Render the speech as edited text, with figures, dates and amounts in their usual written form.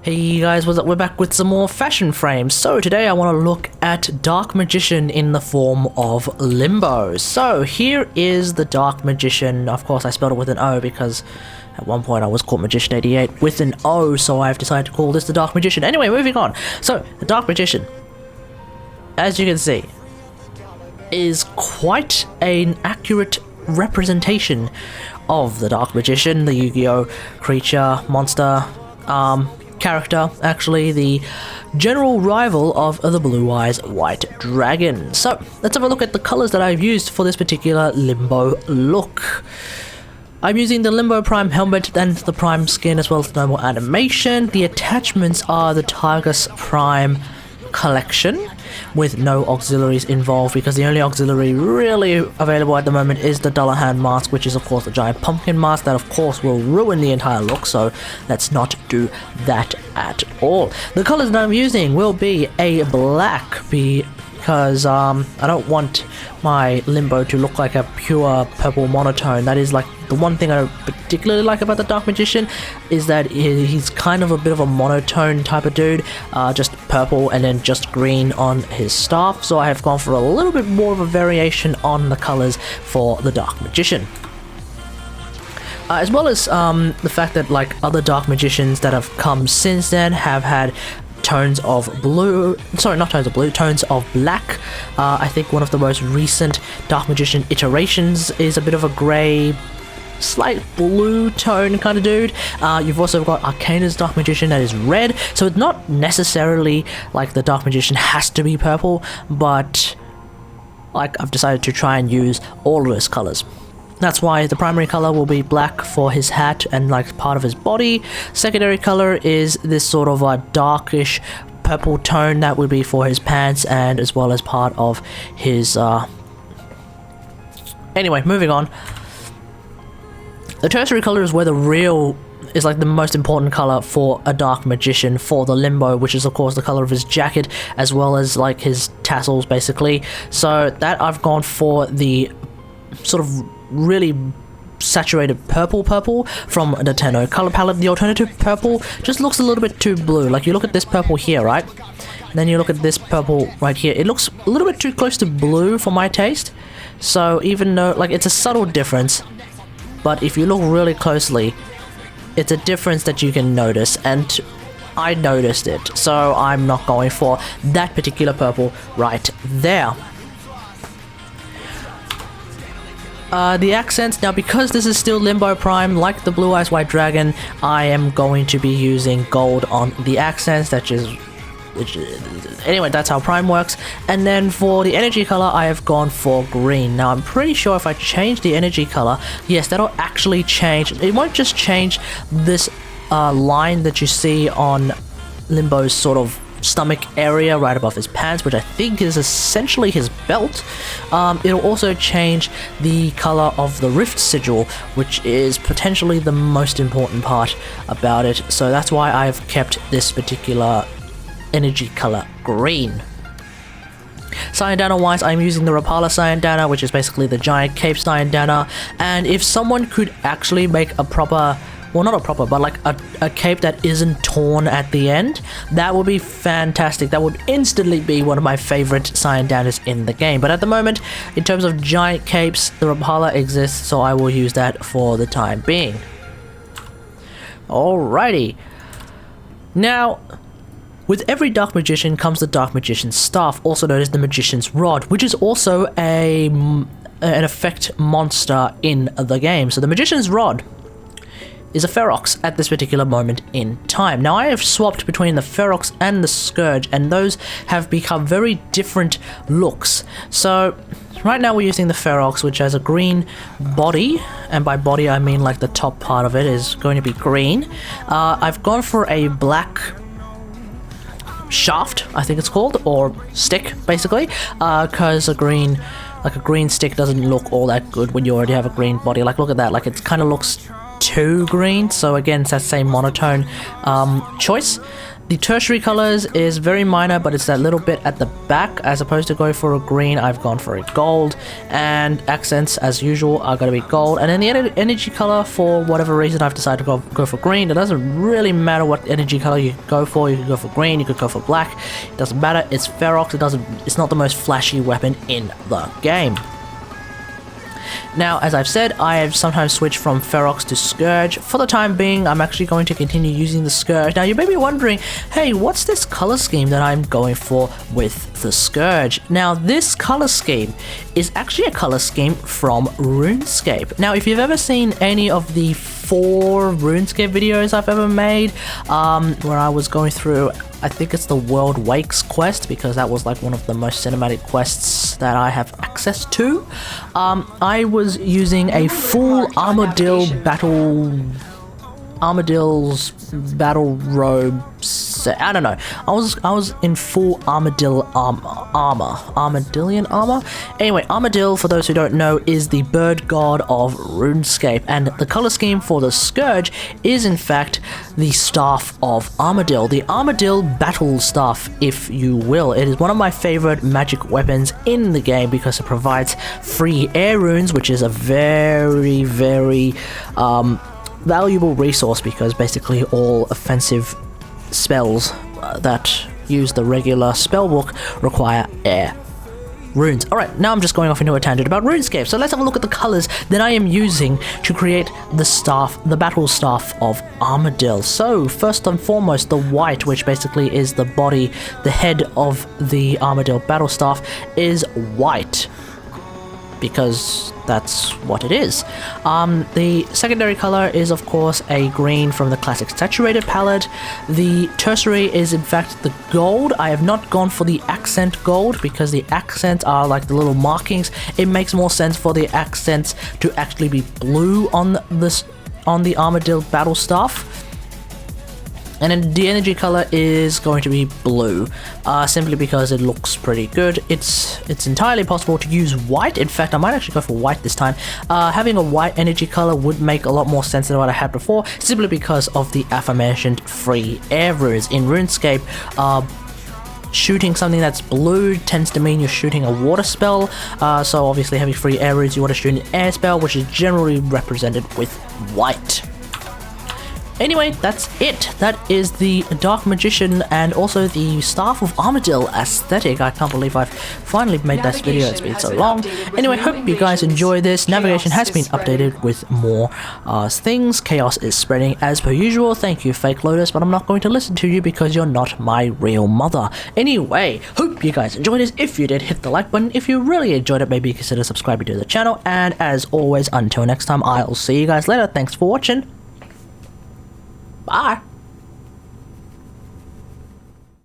Hey guys, what's up? We're back with some more fashion frames. So today I want to look at Dark Magician in the form of Limbo. So here is the Dark Magician. Of course I spelled it with an O because at one point I was called Magician 88 with an O, so I've decided to call this the Dark Magician. Anyway, moving on. So the Dark Magician, as you can see, is quite an accurate representation of the Dark Magician, the Yu-Gi-Oh creature, monster, character, actually the general rival of the Blue Eyes White Dragon. So let's have a look at the colors that I've used for this particular Limbo look. I'm using the Limbo Prime helmet and the Prime skin as well as the normal animation. The attachments are the Targus Prime collection with no auxiliaries involved, because the only auxiliary really available at the moment is the Dullahan mask, which is of course the giant pumpkin mask that of course will ruin the entire look, so let's not do that at all. The colors that I'm using will be a black, because I don't want my Limbo to look like a pure purple monotone. That is like the one thing I particularly like about the Dark Magician, is that he's kind of a bit of a monotone type of dude, just purple and then just green on his staff. So I have gone for a little bit more of a variation on the colors for the Dark Magician. As well as the fact that like other Dark Magicians that have come since then have had tones of blue, sorry, not tones of blue, tones of black. I think one of the most recent Dark Magician iterations is a bit of a grey, slight blue tone kind of dude. You've also got Arcana's Dark Magician that is red, so it's not necessarily like the Dark Magician has to be purple, but like I've decided to try and use all of those colors. That's why the primary color will be black for his hat and like part of his body. Secondary color is this sort of a darkish purple tone that would be for his pants and as well as part of his Anyway, moving on. The tertiary color is where the real is like the most important color for a Dark Magician for the Limbo, which is of course the color of his jacket as well as like his tassels basically. So that I've gone for the sort of really saturated purple from the Tenno color palette. The alternative purple just looks a little bit too blue. Like you look at this purple here, right? And then you look at this purple right here. It looks a little bit too close to blue for my taste. So even though like it's a subtle difference, but if you look really closely, it's a difference that you can notice, and I noticed it. So I'm not going for that particular purple right there. The accents, now because this is still Limbo Prime, like the Blue Eyes White Dragon, I am going to be using gold on the accents, anyway, that's how Prime works. And then for the energy color, I have gone for green. Now I'm pretty sure if I change the energy color, yes, that'll actually change. It won't just change this line that you see on Limbo's sort of stomach area right above his pants, which I think is essentially his belt. It'll also change the color of the rift sigil, which is potentially the most important part about it. So that's why I've kept this particular energy color green. Sayandana wise, I'm using the Rapala Sayandana, which is basically the giant cape Sayandana. And if someone could actually make a proper, well, not a proper, but like a cape that isn't torn at the end, that would be fantastic. That would instantly be one of my favorite Sayandanas in the game. But at the moment, in terms of giant capes, the Rapala exists, so I will use that for the time being. Alrighty. Now, with every Dark Magician comes the Dark Magician's Staff, also known as the Magician's Rod, which is also an effect monster in the game. So the Magician's Rod is a Ferox at this particular moment in time. Now I have swapped between the Ferox and the Scourge, and those have become very different looks. So right now we're using the Ferox, which has a green body, and by body I mean like the top part of it is going to be green. I've gone for a black shaft, I think it's called, or stick basically, because a green stick doesn't look all that good when you already have a green body. Like look at that, like it kind of looks too green, so again it's that same monotone choice. The tertiary colors is very minor, but it's that little bit at the back. As opposed to go for a green, I've gone for a gold, and accents as usual are going to be gold. And then the energy color, for whatever reason I've decided to go for green. It doesn't really matter what energy color you go for. You could go for green, you could go for black, it doesn't matter. It's Ferox. It's not the most flashy weapon in the game. Now, as I've said, I have sometimes switched from Ferox to Scourge. For the time being, I'm actually going to continue using the Scourge. Now, you may be wondering, hey, what's this color scheme that I'm going for with the Scourge? Now, this color scheme is actually a color scheme from RuneScape. Now, if you've ever seen any of the 4 RuneScape videos I've ever made, where I was going through, I think it's the World Wakes quest, because that was like one of the most cinematic quests that I have access to. I was using a full Armadill's battle robe set. I don't know. I was in full Armadillion armor. Anyway, Armadill, for those who don't know, is the bird god of RuneScape, and the color scheme for the Scourge is in fact the staff of Armadill, the Armadill battle staff, if you will. It is one of my favorite magic weapons in the game because it provides free air runes, which is a very, very valuable resource, because basically all offensive spells that use the regular spellbook require air runes. Alright, now I'm just going off into a tangent about RuneScape, so let's have a look at the colors that I am using to create the staff, the battle staff of Armadill. So, first and foremost, the white, which basically is the body, the head of the Armadill battle staff, is white, because that's what it is. The secondary color is of course a green from the classic saturated palette. The tertiary is in fact the gold. I have not gone for the accent gold because the accents are like the little markings. It makes more sense for the accents to actually be blue on the Armadill battle staff. And then the energy color is going to be blue, simply because it looks pretty good. It's entirely possible to use white. In fact, I might actually go for white this time. Having a white energy color would make a lot more sense than what I had before, simply because of the aforementioned free air runes. In RuneScape, shooting something that's blue tends to mean you're shooting a water spell, so obviously having free air runes, you want to shoot an air spell, which is generally represented with white. Anyway, that's it. That is the Dark Magician and also the Staff of Armadill aesthetic. I can't believe I've finally made this video. It's been so long. Anyway, hope you guys enjoy this. Navigation has been updated with more things. Chaos is spreading as per usual. Thank you, Fake Lotus, but I'm not going to listen to you because you're not my real mother. Anyway, hope you guys enjoyed this. If you did, hit the like button. If you really enjoyed it, maybe consider subscribing to the channel. And as always, until next time, I'll see you guys later. Thanks for watching. Bye.